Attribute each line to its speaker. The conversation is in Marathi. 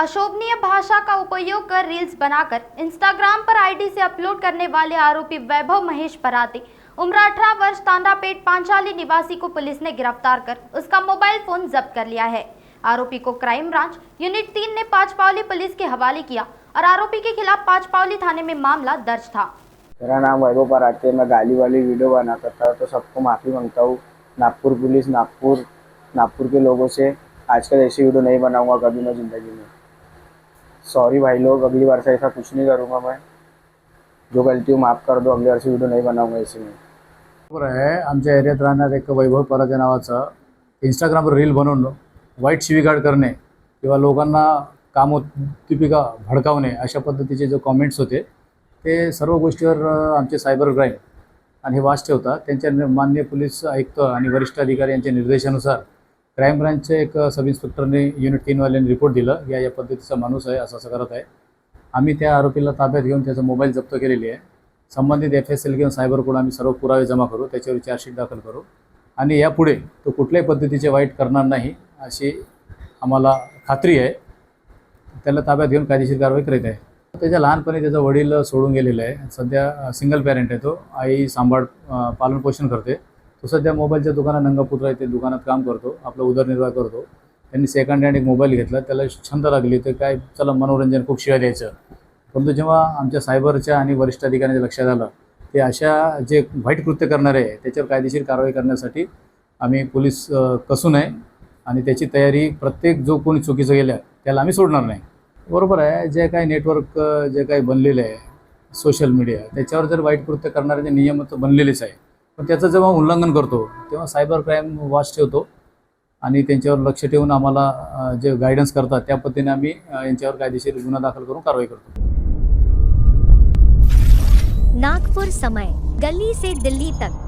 Speaker 1: अशोभनीय भाषा का उपयोग कर रील्स बनाकर इंस्टाग्राम पर आईडी से अपलोड करने वाले आरोपी वैभव महेश पराते उम्र 18 वर्ष तांडापेट पांचाली निवासी को पुलिस ने गिरफ्तार कर उसका मोबाइल फोन जब्त कर लिया है। आरोपी को क्राइम ब्रांच यूनिट 3 ने पांचपावली पुलिस के हवाले किया और आरोपी के खिलाफ पांचपावली थाने में मामला दर्ज था।
Speaker 2: मेरा नाम वैभव पराते, मैं गाली वाली वीडियो बनाता था, तो सबको माफ़ी मांगता हूँ। नागपुर पुलिस, नागपुर के लोगों से आजकल ऐसी वीडियो नहीं बनाऊंगा कभी मैं ज़िंदगी में। सॉरी भाई लोग, अगली बार से ऐसा कुछ नहीं करूँगा मैं। जो गलती हो माफ़ कर दो, अगली बार से वीडियो नहीं बनाऊंगा ऐसे में।
Speaker 3: बरोबर आहे, आमच्या एरियात राहणार एक वैभव पराते नावाचा इंस्टाग्रामवर रील बनवून वाईट शिवीगाळ करणे किंवा लोकांना कामोद्दीपिका भडकावणे अशा पद्धतीचे जो कॉमेंट्स होते ते सर्व गोष्टीवर आमचे सायबर क्राईम आणि हे वाच ठेवतात। त्यांच्या माननीय पोलीस आयुक्त आणि वरिष्ठ अधिकारी यांच्या निर्देशानुसार क्राईम ब्रांचचे एक सब इन्स्पेक्टरने युनिट 3 वाल्यांनी रिपोर्ट दिलं या पद्धतीचा माणूस आहे असं करत आहे। आम्ही त्या आरोपीला ताब्यात घेऊन त्याचा मोबाईल जप्त केलेली आहे। संबंधित FSL किंवा सायबर कोड आम्ही सर्व पुरावे जमा करू, त्याच्यावर चार्जशीट दाखल करू आणि यापुढे तो कुठल्याही पद्धतीचे वाईट करणार नाही अशी आम्हाला खात्री आहे। त्याला ताब्यात घेऊन कायदेशीर कारवाई करीत आहे। त्याच्या लहानपणी त्याचा वडील सोडून गेलेला आहे, सध्या सिंगल पॅरेंट आहे, तो आई सांभाळ पालन पोषण करते। तो सध्या मोबाईलच्या दुकानात नंगापुत्र आहे, ते दुकानात काम करतो, आपला उदरनिर्वाह करतो। त्यांनी सेकंड हँड एक मोबाईल घेतला, त्याला छंद लागली तर काय चला मनोरंजन खूप शिवाय द्यायचं। परंतु जेव्हा आमच्या सायबरच्या आणि वरिष्ठ अधिकाऱ्यांच्या लक्षात आलं ते अशा जे वाईट कृत्य करणारे आहे त्याच्यावर कायदेशीर कारवाई करण्यासाठी आम्ही पोलीस कसून आहे आणि त्याची तयारी प्रत्येक जो कोणी चुकीचं गेल्या त्याला आम्ही सोडणार नाही। बरोबर आहे, जे काही नेटवर्क जे काही बनलेलं आहे सोशल मीडिया त्याच्यावर जर वाईट कृत्य करणारे नियम तर बनलेलेच आहे, पण त्याचं जेव्हा उल्लंघन करतो तेव्हा सायबर क्राईम वॉच ठेवतो आणि त्यांच्यावर लक्ष ठेवून आम्हाला जे गायडन्स करतात त्या पद्धतीने आम्ही यांच्यावर कायदेशीर गुन्हा दाखल करून कारवाई करतो।
Speaker 4: नागपुर समय, गली से दिल्ली तक।